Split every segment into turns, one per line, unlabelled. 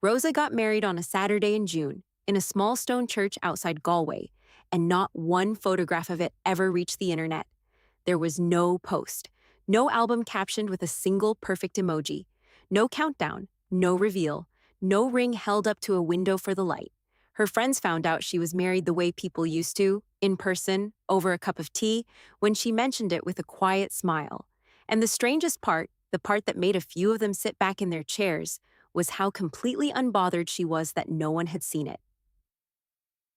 Rosa got married on a Saturday in June in a small stone church outside Galway, and not one photograph of it ever reached the internet. There was no post, no album captioned with a single perfect emoji, no countdown, no reveal, no ring held up to a window for the light. Her friends found out she was married the way people used to, in person, over a cup of tea, when she mentioned it with a quiet smile. And the strangest part, the part that made a few of them sit back in their chairs, was how completely unbothered she was that no one had seen it.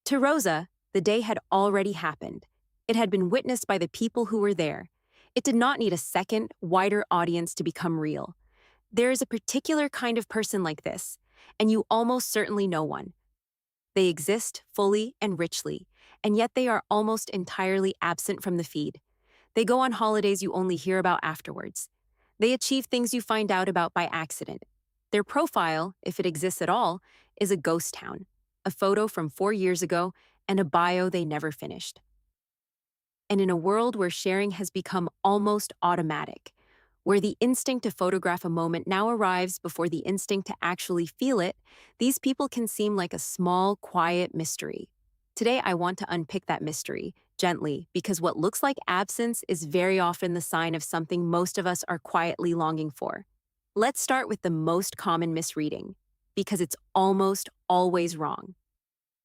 To Rosa, the day had already happened. It had been witnessed by the people who were there. It did not need a second, wider audience to become real. There is a particular kind of person like this, and you almost certainly know one. They exist fully and richly, and yet they are almost entirely absent from the feed. They go on holidays you only hear about afterwards. They achieve things you find out about by accident. Their profile, if it exists at all, is a ghost town, a photo from 4 years ago, and a bio they never finished. And in a world where sharing has become almost automatic, where the instinct to photograph a moment now arrives before the instinct to actually feel it, these people can seem like a small, quiet mystery. Today, I want to unpick that mystery, gently, because what looks like absence is very often the sign of something most of us are quietly longing for. Let's start with the most common misreading, because it's almost always wrong.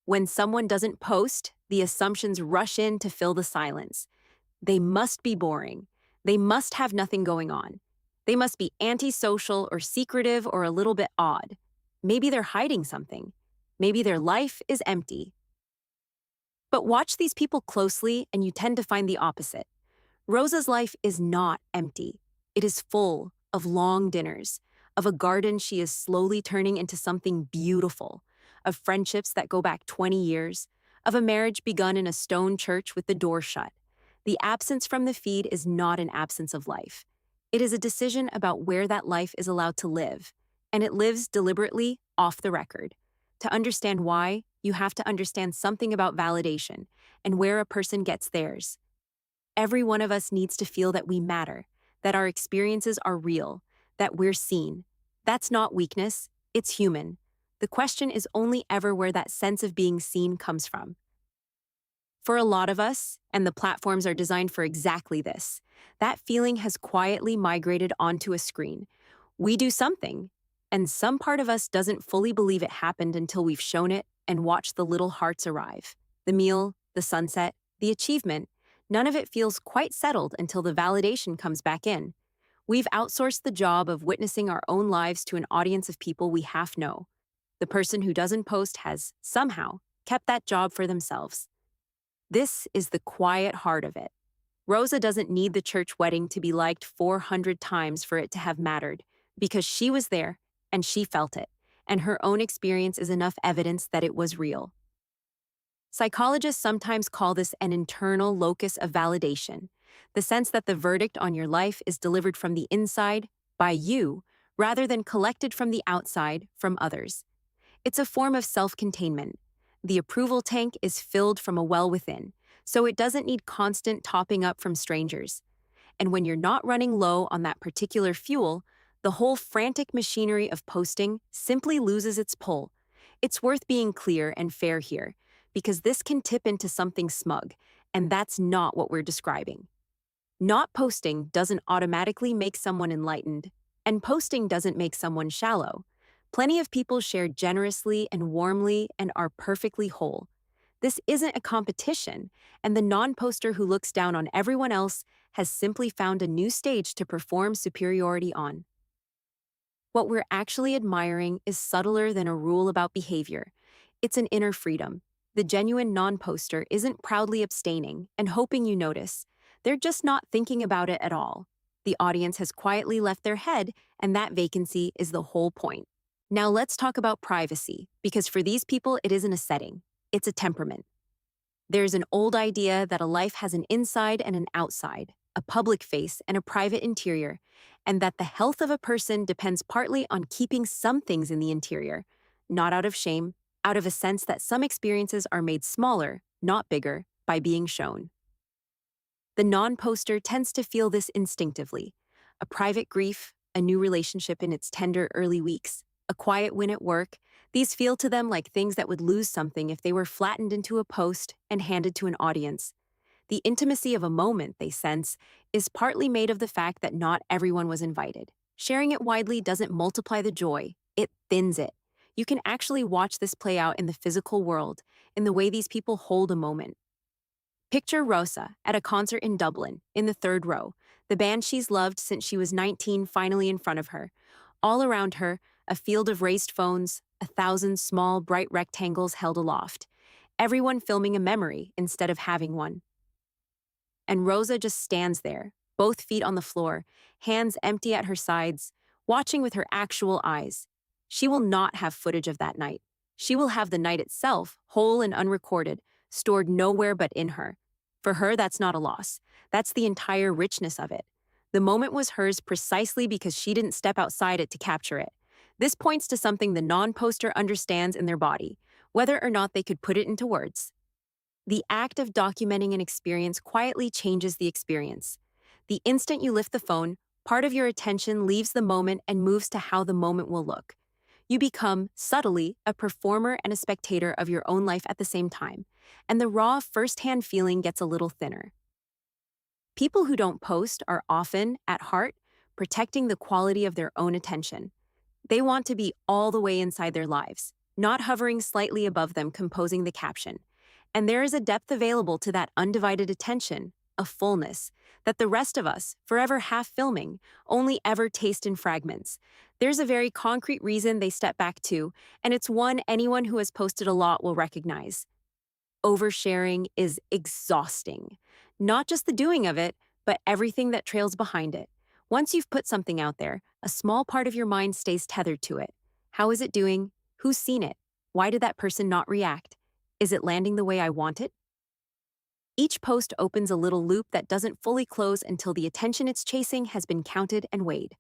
When someone doesn't post, the assumptions rush in to fill the silence. They must be boring. They must have nothing going on. They must be antisocial or secretive or a little bit odd. Maybe they're hiding something. Maybe their life is empty. But watch these people closely and you tend to find the opposite. Rosa's life is not empty. It is full of long dinners, of a garden she is slowly turning into something beautiful, of friendships that go back 20 years, of a marriage begun in a stone church with the door shut. The absence from the feed is not an absence of life. It is a decision about where that life is allowed to live, and it lives deliberately off the record. To understand why, you have to understand something about validation and where a person gets theirs. Every one of us needs to feel that we matter, that our experiences are real, that we're seen. That's not weakness, it's human. The question is only ever where that sense of being seen comes from. For a lot of us, and the platforms are designed for exactly this, that feeling has quietly migrated onto a screen. We do something, and some part of us doesn't fully believe it happened until we've shown it and watched the little hearts arrive. The meal, the sunset, the achievement, none of it feels quite settled until the validation comes back in. We've outsourced the job of witnessing our own lives to an audience of people we half know. The person who doesn't post has, somehow, kept that job for themselves. This is the quiet heart of it. Rosa doesn't need the church wedding to be liked 400 times for it to have mattered, because she was there and she felt it, and her own experience is enough evidence that it was real. Psychologists sometimes call this an internal locus of validation, the sense that the verdict on your life is delivered from the inside, by you, rather than collected from the outside, from others. It's a form of self-containment. The approval tank is filled from a well within, so it doesn't need constant topping up from strangers. And when you're not running low on that particular fuel, the whole frantic machinery of posting simply loses its pull. It's worth being clear and fair here, because this can tip into something smug, and that's not what we're describing. Not posting doesn't automatically make someone enlightened, and posting doesn't make someone shallow. Plenty of people share generously and warmly and are perfectly whole. This isn't a competition, and the non-poster who looks down on everyone else has simply found a new stage to perform superiority on. What we're actually admiring is subtler than a rule about behavior. It's an inner freedom. The genuine non-poster isn't proudly abstaining and hoping you notice. They're just not thinking about it at all. The audience has quietly left their head, and that vacancy is the whole point. Now let's talk about privacy, because for these people it isn't a setting, it's a temperament. There's an old idea that a life has an inside and an outside, a public face and a private interior, and that the health of a person depends partly on keeping some things in the interior, not out of shame, out of a sense that some experiences are made smaller, not bigger, by being shown. The non-poster tends to feel this instinctively: a private grief, a new relationship in its tender early weeks, a quiet win at work, These feel to them like things that would lose something if they were flattened into a post and handed to an audience. The intimacy of a moment, they sense, is partly made of the fact that not everyone was invited. Sharing it widely doesn't multiply the joy, it thins it. You can actually watch this play out in the physical world, in the way these people hold a moment. Picture Rosa at a concert in Dublin, in the third row, the band she's loved since she was 19 finally in front of her. All around her, a field of raised phones, 1,000 small, bright rectangles held aloft. Everyone filming a memory instead of having one. And Rosa just stands there, both feet on the floor, hands empty at her sides, watching with her actual eyes. She will not have footage of that night. She will have the night itself, whole and unrecorded, stored nowhere but in her. For her, that's not a loss. That's the entire richness of it. The moment was hers precisely because she didn't step outside it to capture it. This points to something the non-poster understands in their body, whether or not they could put it into words. The act of documenting an experience quietly changes the experience. The instant you lift the phone, part of your attention leaves the moment and moves to how the moment will look. You become, subtly, a performer and a spectator of your own life at the same time, and the raw, first-hand feeling gets a little thinner. People who don't post are often, at heart, protecting the quality of their own attention. They want to be all the way inside their lives, not hovering slightly above them composing the caption. And there is a depth available to that undivided attention, a fullness, that the rest of us, forever half filming, only ever taste in fragments. There's a very concrete reason they step back to, and it's one anyone who has posted a lot will recognize. Oversharing is exhausting. Not just the doing of it, but everything that trails behind it. Once you've put something out there, a small part of your mind stays tethered to it. How is it doing? Who's seen it? Why did that person not react? Is it landing the way I want it? Each post opens a little loop that doesn't fully close until the attention it's chasing has been counted and weighed.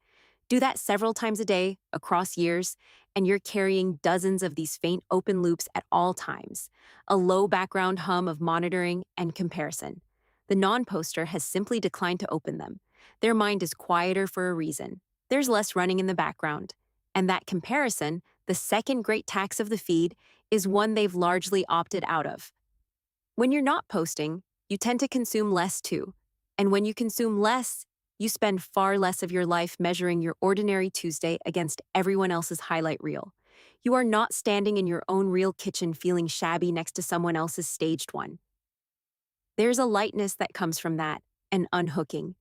Do that several times a day, across years, and you're carrying dozens of these faint open loops at all times, a low background hum of monitoring and comparison. The non-poster has simply declined to open them. Their mind is quieter for a reason. There's less running in the background. And that comparison, the second great tax of the feed, is one they've largely opted out of. When you're not posting, you tend to consume less too. And when you consume less, you spend far less of your life measuring your ordinary Tuesday against everyone else's highlight reel. You are not standing in your own real kitchen feeling shabby next to someone else's staged one. There's a lightness that comes from that, an unhooking.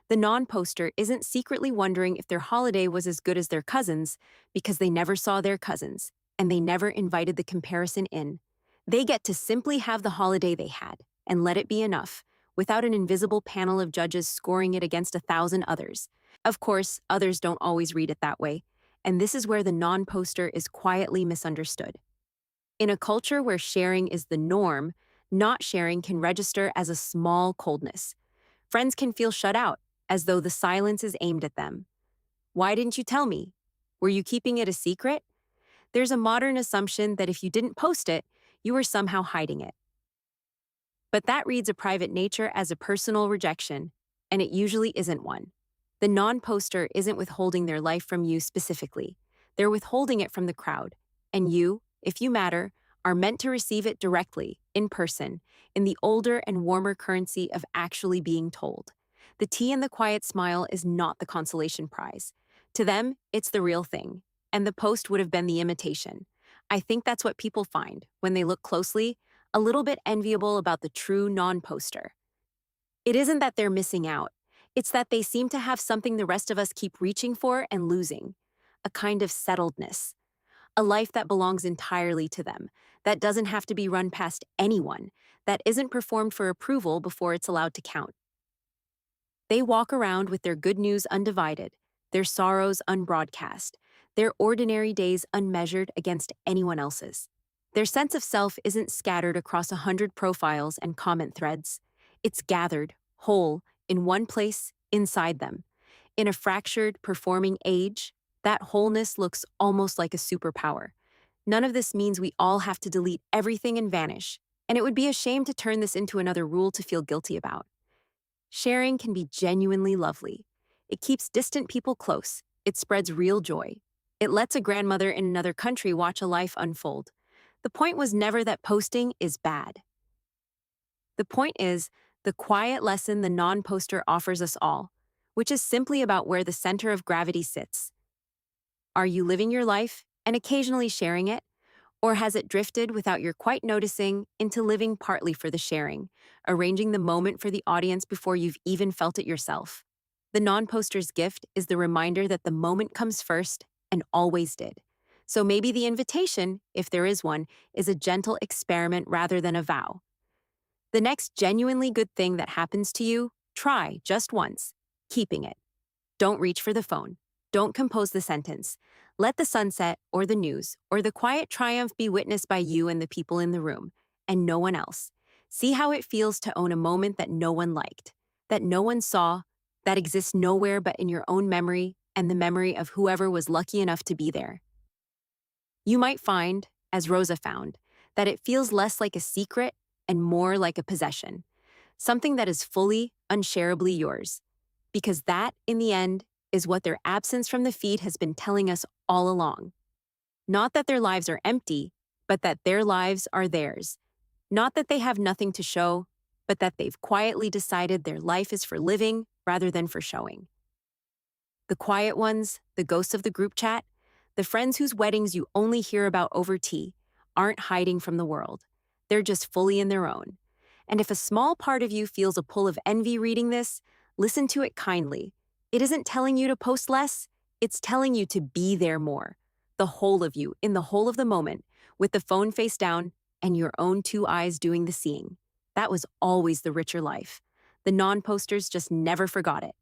The non-poster isn't secretly wondering if their holiday was as good as their cousins because they never saw their cousins, and they never invited the comparison in. They get to simply have the holiday they had, and let it be enough, without an invisible panel of judges scoring it against 1,000 others. Of course, others don't always read it that way, and this is where the non-poster is quietly misunderstood. In a culture where sharing is the norm, not sharing can register as a small coldness. Friends can feel shut out, as though the silence is aimed at them. Why didn't you tell me? Were you keeping it a secret? There's a modern assumption that if you didn't post it, you were somehow hiding it. But that reads a private nature as a personal rejection, and it usually isn't one. The non-poster isn't withholding their life from you specifically. They're withholding it from the crowd. And you, if you matter, are meant to receive it directly, in person, in the older and warmer currency of actually being told. The tea and the quiet smile is not the consolation prize. To them, it's the real thing, and the post would have been the imitation. I think that's what people find, when they look closely, a little bit enviable about the true non-poster. It isn't that they're missing out. It's that they seem to have something the rest of us keep reaching for and losing. A kind of settledness. A life that belongs entirely to them, that doesn't have to be run past anyone, that isn't performed for approval before it's allowed to count. They walk around with their good news undivided, their sorrows unbroadcast, their ordinary days unmeasured against anyone else's. Their sense of self isn't scattered across 100 profiles and comment threads. It's gathered, whole, in one place, inside them. In a fractured, performing age, that wholeness looks almost like a superpower. None of this means we all have to delete everything and vanish, and it would be a shame to turn this into another rule to feel guilty about. Sharing can be genuinely lovely. It keeps distant people close. It spreads real joy. It lets a grandmother in another country watch a life unfold. The point was never that posting is bad. The point is the quiet lesson the non poster offers us all, which is simply about where the center of gravity sits. Are you living your life and occasionally sharing it? Or has it drifted without your quite noticing into living partly for the sharing, arranging the moment for the audience before you've even felt it yourself? The non poster's gift is the reminder that the moment comes first and always did. So maybe the invitation, if there is one, is a gentle experiment rather than a vow. The next genuinely good thing that happens to you, try just once, keeping it. Don't reach for the phone. Don't compose the sentence. Let the sunset or the news or the quiet triumph be witnessed by you and the people in the room, and no one else. See how it feels to own a moment that no one liked, that no one saw, that exists nowhere but in your own memory and the memory of whoever was lucky enough to be there. You might find, as Rosa found, that it feels less like a secret and more like a possession, something that is fully, unshareably yours. Because that, in the end, is what their absence from the feed has been telling us all along. Not that their lives are empty, but that their lives are theirs. Not that they have nothing to show, but that they've quietly decided their life is for living rather than for showing. The quiet ones, the ghosts of the group chat, the friends whose weddings you only hear about over tea, aren't hiding from the world. They're just fully in their own. And if a small part of you feels a pull of envy reading this, listen to it kindly. It isn't telling you to post less, it's telling you to be there more. The whole of you, in the whole of the moment, with the phone face down and your own two eyes doing the seeing. That was always the richer life. The non posters just never forgot it.